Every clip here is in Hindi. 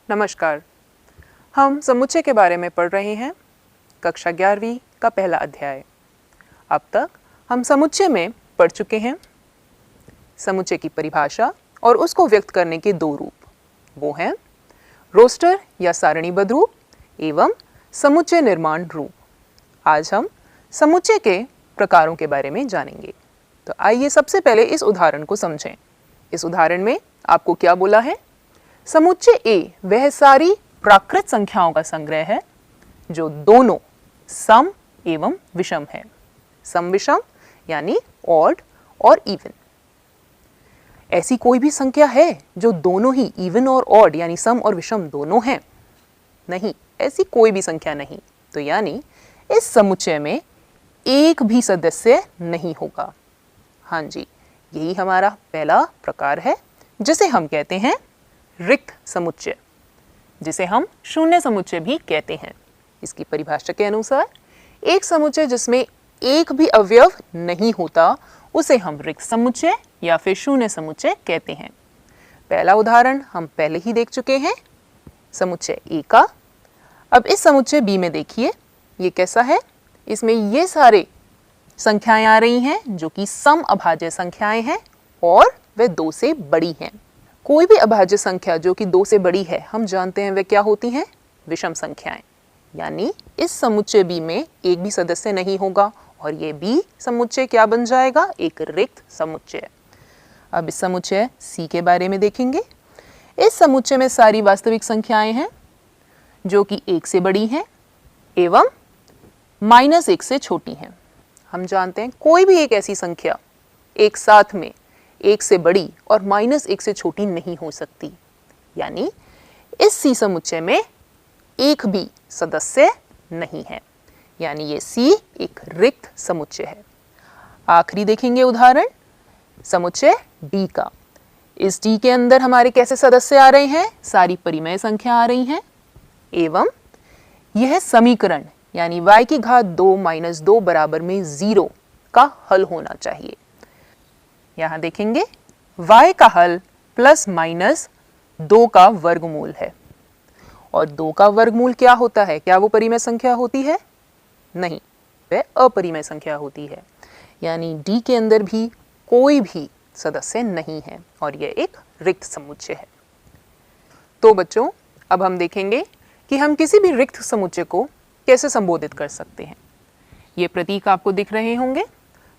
नमस्कार। हम समुच्चय के बारे में पढ़ रहे हैं। कक्षा 11वीं का पहला अध्याय। अब तक हम समुच्चय में पढ़ चुके हैं। समुच्चय की परिभाषा और उसको व्यक्त करने के दो रूप, वो हैं रोस्टर या सारणीबद्ध रूप एवं समुच्चय निर्माण रूप। आज हम समुच्चय के प्रकारों के बारे में जानेंगे। तो आइए सबसे पहले इस उदाहरण को समझें। इस उदाहरण में आपको क्या बोला है? समुच्चय ए वह सारी प्राकृत संख्याओं का संग्रह है जो दोनों सम एवं विषम है। सम विषम यानी ऑड और इवन। ऐसी कोई भी संख्या है जो दोनों ही इवन और ऑड यानी सम और विषम दोनों हैं? नहीं, ऐसी कोई भी संख्या नहीं। तो यानी इस समुच्चय में एक भी सदस्य नहीं होगा। हाँ जी, यही हमारा पहला प्रकार है जिसे हम कहते हैं रिक्त समुच्चय, जिसे हम शून्य समुच्चय भी कहते हैं। इसकी परिभाषा के अनुसार एक समुच्चय जिसमें एक भी अवयव नहीं होता उसे हम रिक्त समुच्चय या फिर शून्य समुच्चय कहते हैं। पहला उदाहरण हम पहले ही देख चुके हैं, समुच्चय ए का। अब इस समुच्चय बी में देखिए, ये कैसा है। इसमें ये सारे संख्याएं आ रही हैं जो कि सम अभाज्य संख्याएं हैं और वे 2 से बड़ी हैं। कोई भी अभाज्य संख्या जो कि 2 से बड़ी है, हम जानते हैं वे क्या होती हैं? विषम संख्याएं। यानी इस समुच्चय बी में एक भी सदस्य नहीं होगा और ये बी समुच्चय क्या बन जाएगा? एक रिक्त समुच्चय। अब इस समुच्चय सी के बारे में देखेंगे। इस समुच्चय में सारी वास्तविक संख्याएं हैं जो कि 1 से बड़ी हैं एवं -1 से छोटी हैं। हम जानते हैं कोई भी एक ऐसी संख्या एक साथ में 1 से बड़ी और -1 से छोटी नहीं हो सकती। यानी इस सी समुच्चय में एक भी सदस्य नहीं है, यानी ये सी एक रिक्त समुच्चय है। आखिरी देखेंगे उदाहरण, समुच्चय डी का। इस डी के अंदर हमारे कैसे सदस्य आ रहे हैं? सारी परिमेय संख्या आ रही हैं एवं यह समीकरण यानी y की घात 2 - 2 बराबर में 0 का हल होना चाहिए। यहाँ देखेंगे y का हल ±2 का वर्गमूल है। और 2 का वर्गमूल क्या होता है? क्या वो परिमेय संख्या होती है? नहीं, वह अपरिमेय संख्या होती है। यानी D के अंदर भी कोई भी सदस्य नहीं है और यह एक रिक्त समुच्चय है। तो बच्चों, अब हम देखेंगे कि हम किसी भी रिक्त समुच्चय को कैसे संबोधित कर सकते हैं। ये प्रतीक आपको दिख रहे होंगे।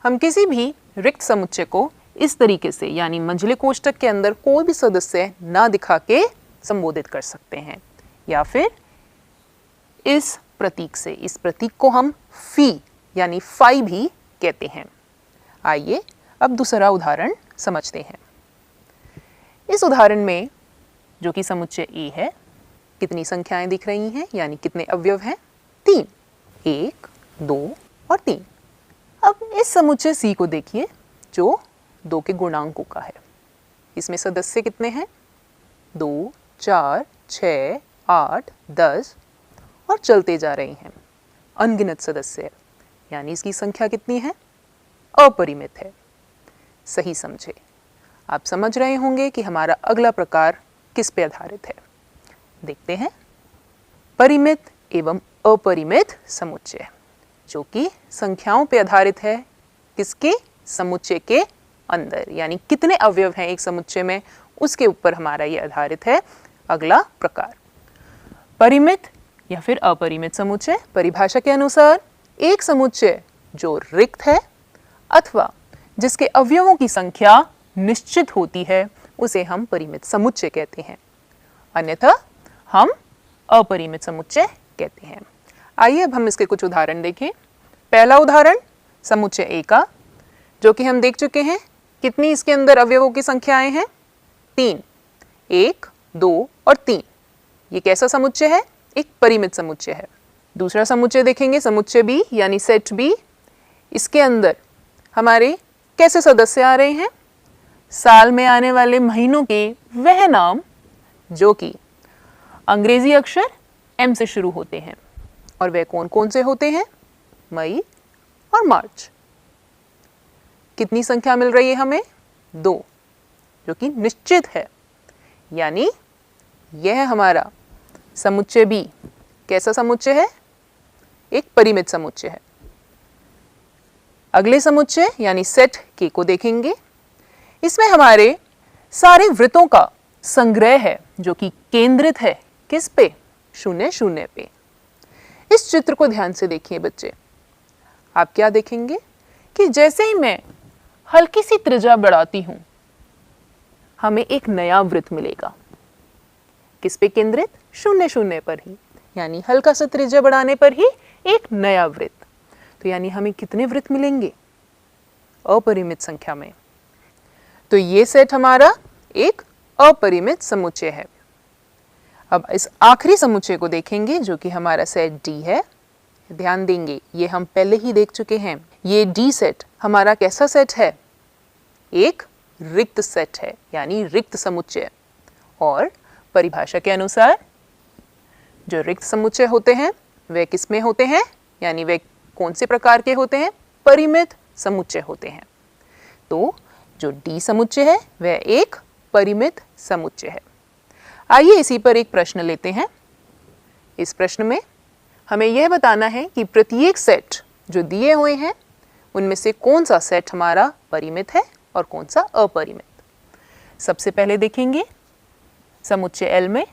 हम किसी भी रिक्त समुच्चय को इस तरीके से यानी मंझले कोष्ठक के अंदर कोई भी सदस्य ना दिखा के संबोधित कर सकते हैं, या फिर इस प्रतीक से। इस प्रतीक को हम फी यानी फाई भी कहते हैं। आइए अब दूसरा उदाहरण समझते हैं। इस उदाहरण में जो कि समुच्चय ए है, कितनी संख्याएं दिख रही हैं यानी कितने अवयव हैं? 3, 1, 2 और 3। अब इस समुच्चय सी को देखिए जो 2 के गुणांकों का है। इसमें सदस्य कितने हैं? 2, 4, 6, 8, 10 और चलते जा रहे हैं। अनगिनत सदस्य है, यानी इसकी संख्या कितनी है? अपरिमित है। सही समझे। आप समझ रहे होंगे कि हमारा अगला प्रकार किस पे आधारित है। देखते हैं, परिमित एवं अपरिमित समुच्चय, जो कि संख्याओं पे आधारित है। किसके? समुच्चय के अंदर, यानी कितने अवयव हैं एक समुच्चय में, उसके ऊपर हमारा ये आधारित है। अगला प्रकार परिमित या फिर अपरिमित समुच्चय। परिभाषा के अनुसार एक समुच्चय जो रिक्त है अथवा जिसके अवयवों की संख्या निश्चित होती है उसे हम परिमित समुच्चय कहते हैं, अन्यथा हम अपरिमित समुच्चय कहते हैं। आइए अब हम इसके कुछ उदाहरण देखें। पहला उदाहरण समुच्चय ए का, जो कि हम देख चुके हैं। कितनी इसके अंदर अवयवों की संख्याएं हैं? 3, 1, 2 और 3। ये कैसा समुच्चय है? एक परिमित समुच्चय है। दूसरा समुच्चय देखेंगे, समुच्चय बी यानी सेट बी। इसके अंदर हमारे कैसे सदस्य आ रहे हैं? साल में आने वाले महीनों के वह नाम जो कि अंग्रेजी अक्षर एम से शुरू होते हैं। और वह कौन कौन से होते हैं? मई और मार्च। कितनी संख्या मिल रही है हमें? 2, जो कि निश्चित है। यानी यह हमारा समुच्चय बी कैसा समुच्चय है? एक परिमित समुच्चय है। अगले समुच्चय यानी सेट के को देखेंगे। इसमें हमारे सारे वृत्तों का संग्रह है जो कि केंद्रित है किस पे? 0 0 पे। इस चित्र को ध्यान से देखिए बच्चे। आप क्या देखेंगे कि जैसे ही मैं हल्की सी त्रिज्या बढ़ाती हूं, हमें एक नया वृत्त मिलेगा। किस पे केंद्रित? 0 0 पर ही, यानी हल्का सा त्रिज्या बढ़ाने पर ही एक नया वृत्त। तो यानी हमें कितने वृत्त मिलेंगे? अपरिमित संख्या में। तो ये सेट हमारा एक अपरिमित समुच्चय है। अब इस आखिरी समुच्चय को देखेंगे जो कि हमारा सेट डी है। ध्यान देंगे, ये हम पहले ही देख चुके हैं। ये डी सेट हमारा कैसा सेट है? एक रिक्त सेट है, यानी रिक्त समुच्चय। और परिभाषा के अनुसार जो रिक्त समुच्चय होते हैं वे किस में होते हैं? यानी वे कौन से प्रकार के होते हैं? परिमित समुच्चय होते हैं। तो जो डी समुच्चय है वह एक परिमित समुच्चय है। आइए इसी पर एक प्रश्न लेते हैं। इस प्रश्न में हमें यह बताना है कि प्रत्येक सेट जो दिए हुए हैं उनमें से कौन सा सेट हमारा परिमित है और कौन सा अपरिमित। सबसे पहले देखेंगे समुच्चय एल में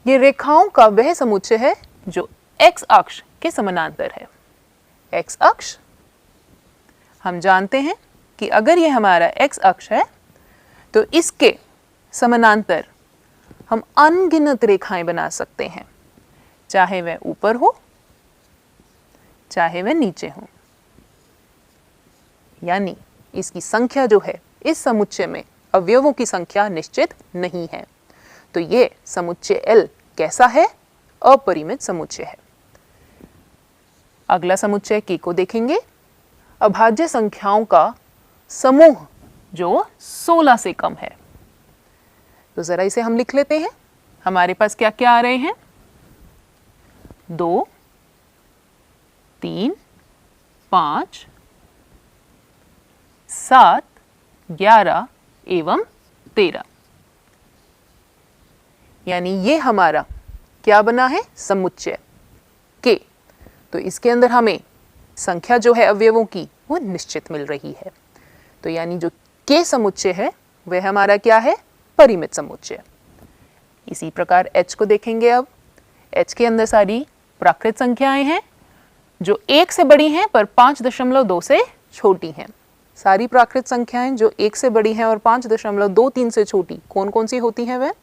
ये रेखाओं का वह समुच्चय है जो एक्स अक्ष के समानांतर है। एक्स अक्ष हम जानते हैं कि अगर ये हमारा एक्स अक्ष है तो इसके समानांतर हम अनगिनत रेखाएं बना सकते हैं, चाहे वह ऊपर हो चाहे वह नीचे हो। यानी इसकी संख्या जो है इस समुच्चय में अवयवों की संख्या निश्चित नहीं है। तो ये समुच्चय एल कैसा है? अपरिमित समुच्चय है। अगला समुच्चय के को देखेंगे। अभाज्य संख्याओं का समूह जो 16 से कम है। तो जरा इसे हम लिख लेते हैं। हमारे पास क्या क्या आ रहे हैं? 2 3 5 7 11 एवं 13। यानी ये हमारा क्या बना है? समुच्चय के। तो इसके अंदर हमें संख्या जो है अवयवों की वो निश्चित मिल रही है। तो यानी जो के समुच्चय है वह हमारा क्या है? परिमित समुच्चय। इसी प्रकार एच को देखेंगे। अब एच के अंदर सारी प्राकृत संख्याएं हैं जो 1 से बड़ी हैं पर 5.2 से छोटी हैं। सारी प्राकृत संख्याएं जो 1 से बड़ी हैं और 5.23 से छोटी कौन कौन सी होती हैं? वह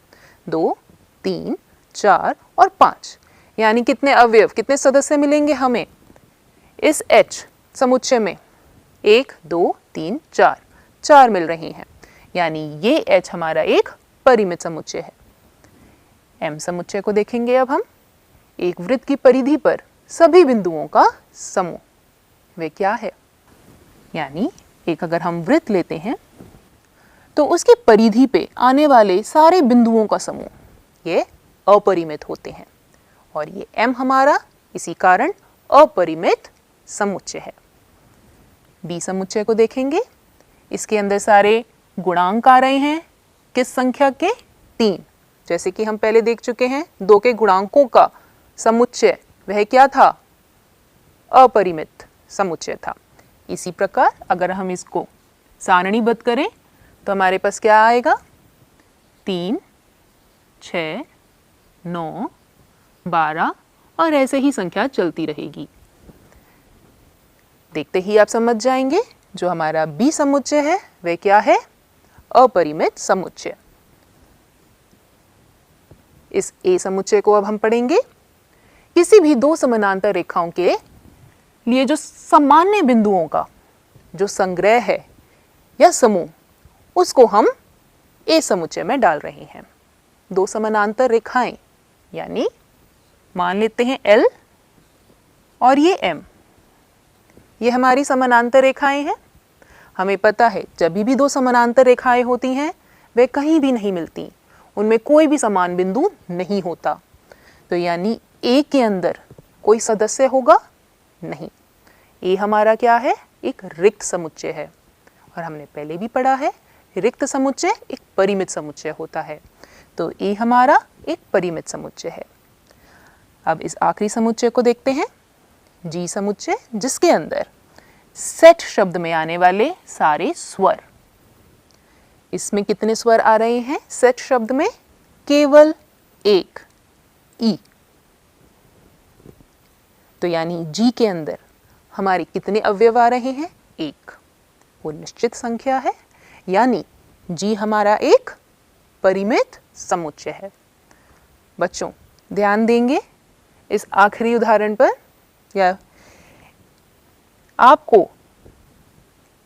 2 3 4 और 5। यानी कितने अवयव, कितने सदस्य मिलेंगे हमें इस एच समुच्चय में? 1 2 3 4 4 मिल रही हैं। यानी ये एच हमारा एक परिमित समुच्चय है। एम समुच्चय को देखेंगे अब हम। एक वृत्त की परिधि पर सभी बिंदुओं का समूह, वे क्या है? यानी एक अगर हम वृत्त लेते हैं तो उसकी परिधि पे आने वाले सारे बिंदुओं का समूह ये अपरिमित होते हैं। और ये एम हमारा इसी कारण अपरिमित समुच्चय है। बी समुच्चय को देखेंगे। इसके अंदर सारे गुणांक आ रहे हैं किस संख्या के? 3। जैसे कि हम पहले देख चुके हैं 2 के गुणांकों का समुच्चय वह क्या था? अपरिमित समुच्चय था। इसी प्रकार अगर हम इसको सारणीबद्ध करें तो हमारे पास क्या आएगा? 3 6 9 12 और ऐसे ही संख्या चलती रहेगी। देखते ही आप समझ जाएंगे जो हमारा बी समुच्चय है वह क्या है? अपरिमित समुच्चय। इस ए समुच्चय को अब हम पढ़ेंगे। किसी भी 2 समानांतर रेखाओं के लिए जो सामान्य बिंदुओं का जो संग्रह है या समूह, उसको हम ए समुच्चय में डाल रहे हैं। 2 समानांतर रेखाएं, यानी मान लेते हैं एल और ये एम, ये हमारी समानांतर रेखाएं हैं। हमें पता है जब भी 2 समानांतर रेखाएं होती हैं वे कहीं भी नहीं मिलती, उनमें कोई भी समान बिंदु नहीं होता। तो यानी ए के अंदर कोई सदस्य होगा नहीं। ए हमारा क्या है? एक रिक्त समुच्चय है। और हमने पहले भी पढ़ा है रिक्त समुच्चय एक परिमित समुच्चय होता है। तो ए हमारा एक परिमित समुच्चय है। अब इस आखिरी समुच्चय को देखते हैं, जी समुच्चय, जिसके अंदर सेट शब्द में आने वाले सारे स्वर। इसमें कितने स्वर आ रहे हैं सेट शब्द में? केवल एक, ई। तो यानी जी के अंदर हमारे कितने अवयव आ रहे हैं? एक। वो निश्चित संख्या है, यानी जी हमारा एक परिमित समुच्चय है। बच्चों ध्यान देंगे इस आखिरी उदाहरण पर, या आपको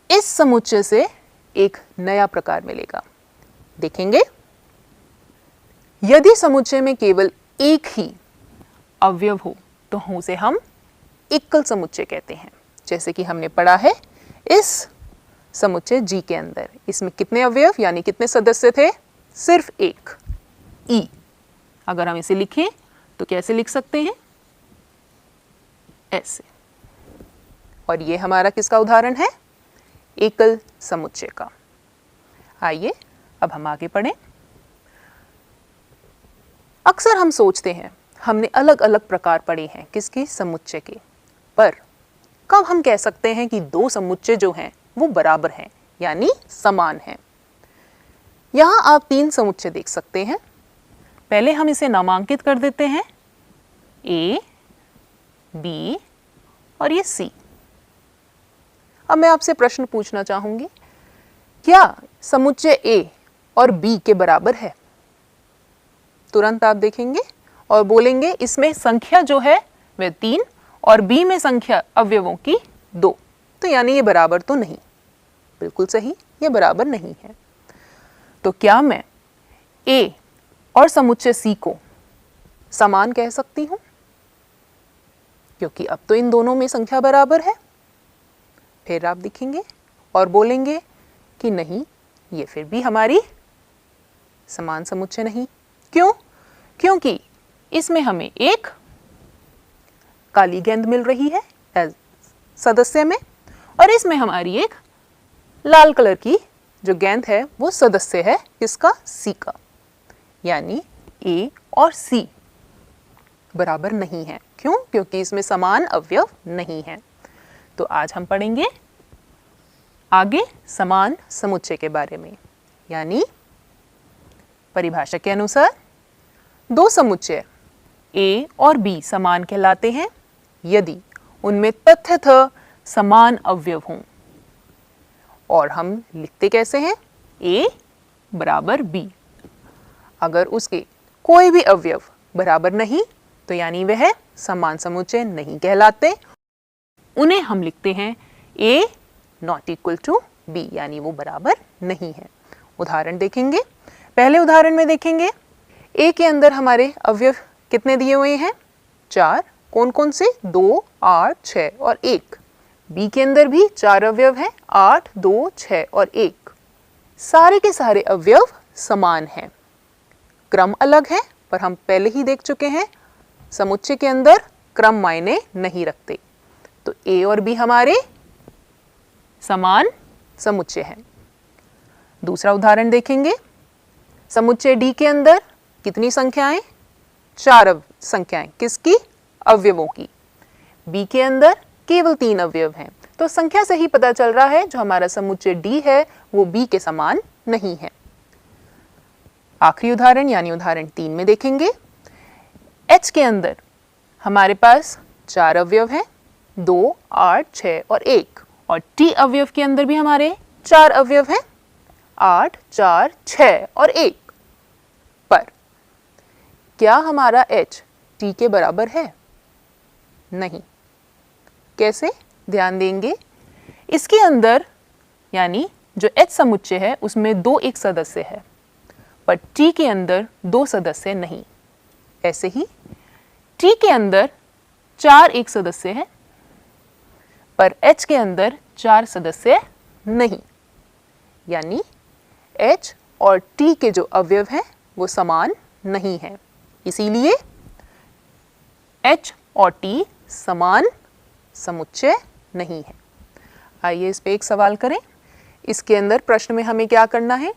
इस समुच्चय से एक नया प्रकार मिलेगा। देखेंगे, यदि समुच्चय में केवल एक ही अवयव हो तो उसे हम एकल समुच्चय कहते हैं। जैसे कि हमने पढ़ा है इस समुच्चय जी के अंदर, इसमें कितने अवयव यानी कितने सदस्य थे? सिर्फ एक, ई। अगर हम इसे लिखें तो कैसे लिख सकते हैं? ऐसे। और ये हमारा किसका उदाहरण है? एकल समुच्चय का। आइए अब हम आगे पढ़ें। अक्सर हम सोचते हैं हमने अलग अलग प्रकार पढ़े हैं किसके? समुच्चय के। पर कब हम कह सकते हैं कि दो समुच्चय जो हैं वो बराबर हैं यानी समान हैं? यहां आप तीन समुच्चय देख सकते हैं। पहले हम इसे नामांकित कर देते हैं, ए, बी और ये सी। अब मैं आपसे प्रश्न पूछना चाहूंगी, क्या समुच्चय ए और बी के बराबर है? तुरंत आप देखेंगे और बोलेंगे इसमें संख्या जो है वह 3 और बी में संख्या अवयवों की 2। तो यानी ये बराबर तो नहीं। बिल्कुल सही, ये बराबर नहीं है। तो क्या मैं ए और समुच्चय सी को समान कह सकती हूं? क्योंकि अब तो इन दोनों में संख्या बराबर है। फिर आप दिखेंगे और बोलेंगे कि नहीं, ये फिर भी हमारी समान समुच्चय नहीं। क्यों? क्योंकि इसमें हमें एक काली गेंद मिल रही है सदस्य में, और इसमें हमारी एक लाल कलर की जो गेंद है वो सदस्य है किसका? सी का। यानी ए और सी बराबर नहीं है। क्यों? क्योंकि इसमें समान अवयव नहीं है। तो आज हम पढ़ेंगे आगे समान समुच्चय के बारे में। यानी परिभाषा के अनुसार दो समुच्चय ए और बी समान कहलाते हैं यदि उनमें तथ्यतः समान अवयव हों। और हम लिखते कैसे हैं? ए बराबर बी। अगर उसके कोई भी अवयव बराबर नहीं तो यानी वह समान समुच्चय नहीं कहलाते। उन्हें हम लिखते हैं ए नॉट इक्वल टू बी, यानी वो बराबर नहीं है। उदाहरण देखेंगे। पहले उदाहरण में देखेंगे, ए के अंदर हमारे अवयव कितने दिए हुए हैं? 4। कौन कौन से? 2, 8, 6 और 1। बी के अंदर भी 4 अवयव हैं, 8, 2, 6 और 1। सारे के सारे अवयव समान हैं। क्रम अलग है, पर हम पहले ही देख चुके हैं समुच्चय के अंदर क्रम मायने नहीं रखते। तो ए और बी हमारे समान समुच्चय हैं। दूसरा उदाहरण देखेंगे। समुच्चय डी के अंदर कितनी संख्याएं? 4 संख्याएं। किसकी? अवयवों की। बी के अंदर केवल 3 अवयव हैं। तो संख्या से ही पता चल रहा है जो हमारा समुच्चय डी है वो बी के समान नहीं है। आखिरी उदाहरण यानी उदाहरण 3 में देखेंगे। एच के अंदर हमारे पास 4 अवयव हैं, 2, 8, 6 और 1। और टी अवयव के अंदर भी हमारे 4 अवयव हैं, 8, 4, 6 और 1। पर क्या हमारा एच टी के बराबर है? नहीं। कैसे? ध्यान देंगे। इसके अंदर यानी जो एच समुच्चय है उसमें 2 एक सदस्य है, पर टी के अंदर 2 सदस्य नहीं। ऐसे ही टी के अंदर 4 एक सदस्य है, पर एच के अंदर 4 सदस्य नहीं। यानी एच और टी के जो अवयव हैं वो समान नहीं हैं। इसीलिए एच और टी समान समुच्चय नहीं है। आइए इस पे एक सवाल करें। इसके अंदर प्रश्न में हमें क्या करना है?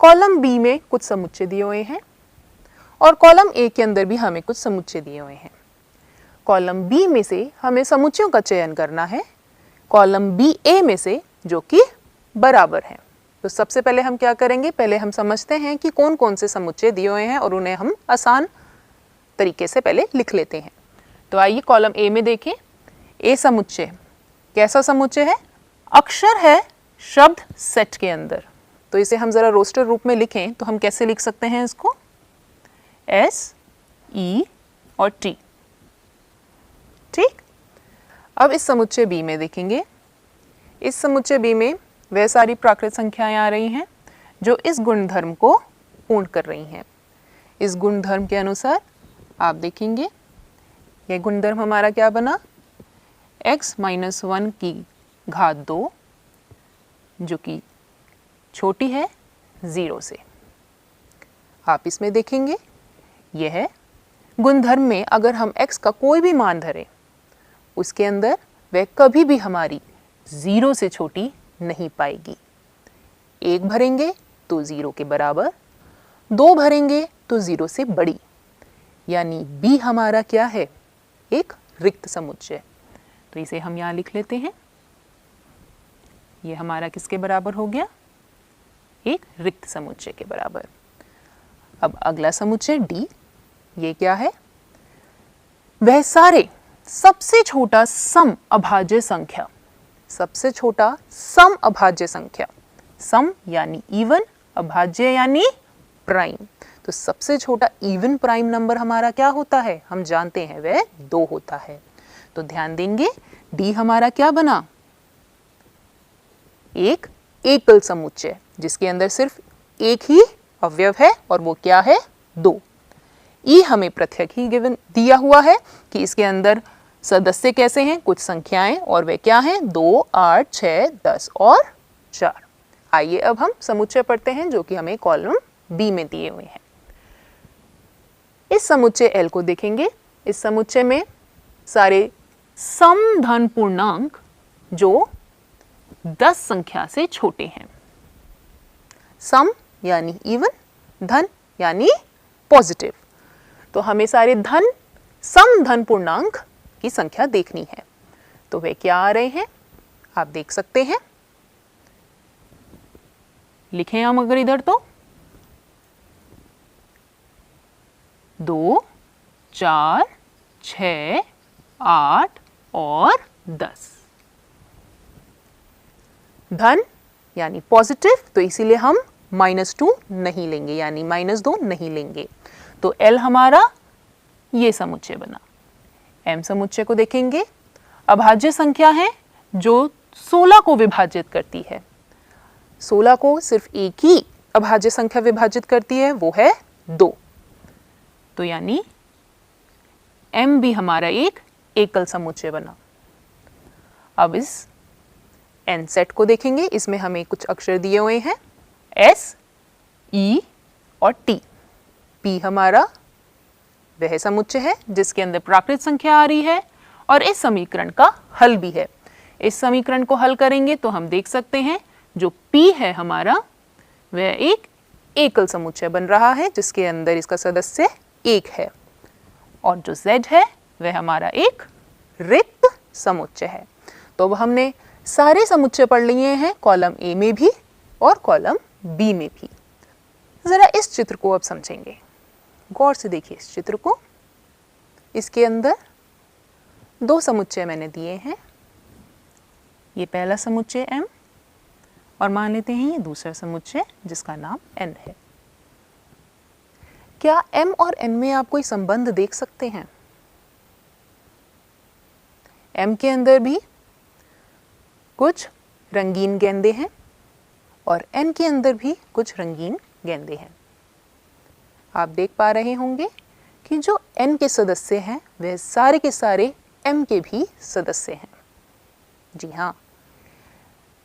कॉलम बी में कुछ समुच्चय दिए हुए हैं और कॉलम ए के अंदर भी हमें कुछ समुच्चय दिए हुए हैं। कॉलम बी में से हमें समुच्चयों का चयन करना है कॉलम बी ए में से जो कि बराबर हैं। तो सबसे पहले हम क्या करेंगे, पहले हम समझते हैं कि कौन कौन से समुच्चय दिए हुए हैं और उन्हें हम आसान तरीके से पहले लिख लेते हैं। तो आइए कॉलम ए में देखें। ए समुच्चय कैसा समुच्चय है? अक्षर है शब्द सेट के अंदर। तो इसे हम जरा रोस्टर रूप में लिखें तो हम कैसे लिख सकते हैं इसको? एस, ई और टी। ठीक। अब इस समुच्चय बी में देखेंगे। इस समुच्चय बी में वह सारी प्राकृत संख्याएं आ रही हैं जो इस गुणधर्म को पूर्ण कर रही हैं। इस गुणधर्म के अनुसार आप देखेंगे यह गुणधर्म हमारा क्या बना? x - 1 की घात 2 जो कि छोटी है 0 से। आप इसमें देखेंगे यह गुणधर्म में अगर हम x का कोई भी मान धरें उसके अंदर वह कभी भी हमारी 0 से छोटी नहीं पाएगी। 1 भरेंगे तो 0 के बराबर, 2 भरेंगे तो 0 से बड़ी, यानी B हमारा क्या है? एक रिक्त समुच्चय। तो इसे हम यहाँ लिख लेते हैं। ये हमारा किसके बराबर हो गया? एक रिक्त समुच्चय के बराबर। अब अगला समुच्चय D, ये क्या है? वह सारे सबसे छोटा सम अभाज्य संख्या, सबसे छोटा सम अभाज्य संख्या, सम यानी इवन, अभाज्य यानी प्राइम। तो सबसे छोटा इवन प्राइम नंबर हमारा क्या होता है? हम जानते हैं वह 2 होता है। तो ध्यान देंगे डी हमारा क्या बना? एक एकल समुच्चय जिसके अंदर सिर्फ एक ही अवयव है और वो क्या है? 2। ई हमें प्रत्यक ही गिवन दिया हुआ है कि इसके अंदर सदस्य कैसे हैं? कुछ संख्याएं, और वे क्या हैं? 2, 8, 6, 10 और 4। आइए अब हम समुच्चय पढ़ते हैं जो कि हमें कॉलम बी में दिए हुए हैं। इस समुच्चय एल को देखेंगे। इस समुच्चय में सारे सम धन पूर्णांक जो 10 संख्या से छोटे हैं। सम यानी इवन, धन यानी पॉजिटिव। तो हमें सारे धन सम धन पूर्णांक की संख्या देखनी है। तो वे क्या आ रहे हैं आप देख सकते हैं। लिखें हम अगर इधर तो 2, 4, 6, 8 और 10। धन यानी पॉजिटिव, तो इसीलिए हम -2 नहीं लेंगे, यानी -2 नहीं लेंगे। तो L हमारा ये समुच्चय बना। M समुच्चय को देखेंगे। अभाज्य संख्या है जो 16 को विभाजित करती है। 16 को सिर्फ एक ही अभाज्य संख्या विभाजित करती है, वो है 2। तो यानी M भी हमारा एक एकल समुच्चय बना। अब इस N सेट को देखेंगे। इसमें हमें कुछ अक्षर दिए हुए हैं S, E और T। P हमारा वह समुच्चय है जिसके अंदर प्राकृत संख्या आ रही है और इस समीकरण का हल भी है। इस समीकरण को हल करेंगे तो हम देख सकते हैं जो P है हमारा वह एक एकल समुच्चय बन रहा है जिसके अंदर इसका सदस्य 1 है, और जो Z है वह हमारा एक रिक्त समुच्चय है। तो अब हमने सारे समुच्चय पढ़ लिए हैं कॉलम ए में भी और कॉलम बी में भी। जरा इस चित्र को अब समझेंगे। गौर से देखिए इस चित्र को। इसके अंदर 2 समुच्चय मैंने दिए हैं। ये पहला समुच्चय M और मान लेते हैं ये दूसरा समुच्चय जिसका नाम N है। क्या M और N में आप कोई संबंध देख सकते हैं? M के अंदर भी कुछ रंगीन गेंदे हैं और N के अंदर भी कुछ रंगीन गेंदे हैं। आप देख पा रहे होंगे कि जो N के सदस्य हैं वह सारे के सारे M के भी सदस्य हैं। जी हाँ,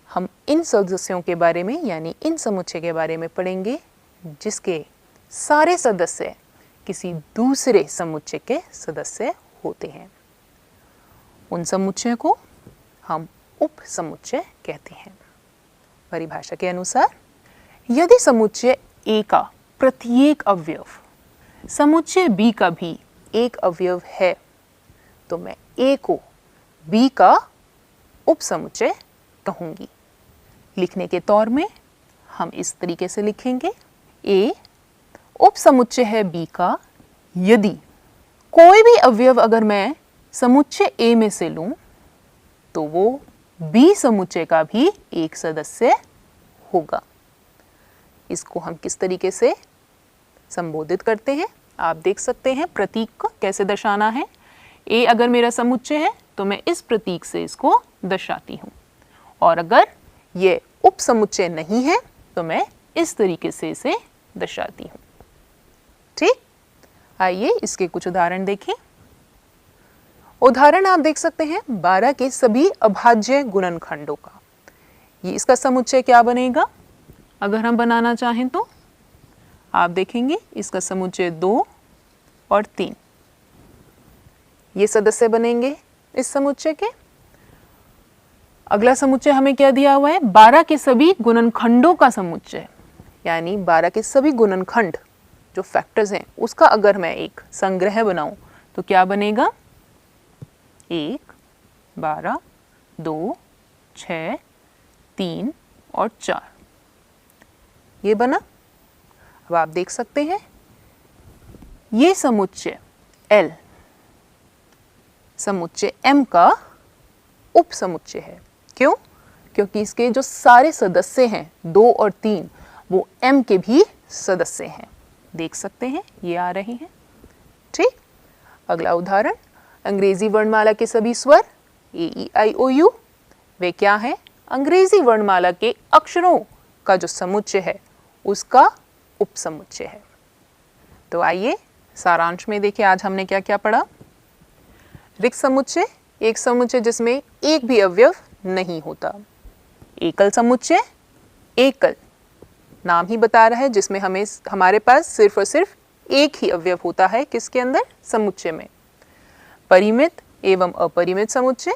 हम इन सदस्यों के बारे में यानी इन समुच्चय के बारे में पढ़ेंगे जिसके सारे सदस्य किसी दूसरे समुच्चय के सदस्य होते हैं। उन समुच्चय को हम उप समुच्चय कहते हैं। परिभाषा के अनुसार यदि समुच्चय A का प्रत्येक अवयव समुच्चय B का भी एक अवयव है तो मैं A को B का उपसमुच्चय कहूंगी। लिखने के तौर में हम इस तरीके से लिखेंगे, A उपसमुच्चय है B का यदि कोई भी अवयव अगर मैं समुच्चय A में से लूं तो वो B समुच्चय का भी एक सदस्य होगा। इसको हम किस तरीके से संबोधित करते हैं, आप देख सकते हैं प्रतीक को कैसे दर्शाना है। A अगर मेरा समुच्चय है तो मैं इस प्रतीक से इसको दर्शाती हूँ, और अगर ये उपसमुच्चय नहीं है तो मैं इस तरीके से इसे दर्शाती हूँ। ठीक, आइए इसके कुछ उदाहरण देखें। उदाहरण आप देख सकते हैं 12 के सभी अभाज्य गुणनखंडों का। ये इसका समुच्चय क्या बनेगा अगर हम बनाना चाहें तो आप देखेंगे इसका समुच्चय 2 और 3, ये सदस्य बनेंगे इस समुच्चय के। अगला समुच्चय हमें क्या दिया हुआ है, 12 के सभी गुणनखंडों का समुच्चय, यानी 12 के सभी गुणनखंड जो फैक्टर्स हैं उसका अगर मैं एक संग्रह बनाऊं तो क्या बनेगा, 1, 12, 2, 6, 3 और 4, ये बना। अब आप देख सकते हैं ये समुच्चय L समुच्चय M का उपसमुच्चय है। क्यों? क्योंकि इसके जो सारे सदस्य हैं 2 और 3 वो M के भी सदस्य हैं, देख सकते हैं ये आ रहे हैं। ठीक, अगला उदाहरण, अंग्रेजी वर्णमाला के सभी स्वर AEIOU वे क्या हैं, अंग्रेजी वर्णमाला के अक्षरों का जो समुच्चय है उसका उपसमुच्चय है। तो आइए सारांश में देखें आज हमने क्या क्या पढ़ा। रिक्त समुच्चय एक समुच्चय जिसमें एक भी अवयव नहीं होता। एकल समुच्चय एकल नाम ही बता रहा है जिसमें हमारे पास सिर्फ और सिर्फ एक ही अवयव होता है, किसके अंदर, समुच्चय में। परिमित एवं अपरिमित समुच्चय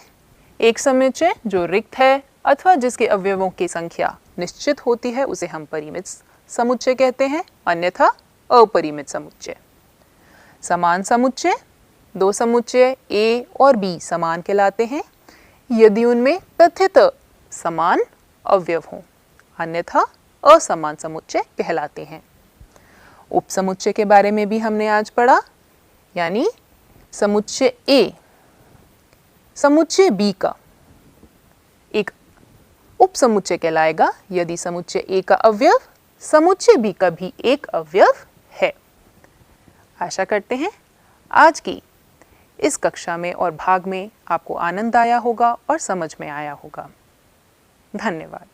एक समुच्चय जो रिक्त है अथवा जिसके अवयवों की संख्या निश्चित होती है उसे हम परिमित समुच्चय कहते हैं, अन्यथा अपरिमित समुच्चय। समान समुच्चय दो समुच्चय A और B समान कहलाते हैं यदि उनमें तथ्यतः समान अवयव हों, अन्यथा असमान समुच्चय कहलाते हैं। उपसमुच्चय के बारे में भी हमने आज पढ़ा, यानी समुच्चय A समुच्चय B का एक उपसमुच्चय कहलाएगा यदि समुच्चय A का अवयव समुच्चय B का भी एक अवयव है। आशा करते हैं आज की इस कक्षा में और भाग में आपको आनंद आया होगा और समझ में आया होगा। धन्यवाद।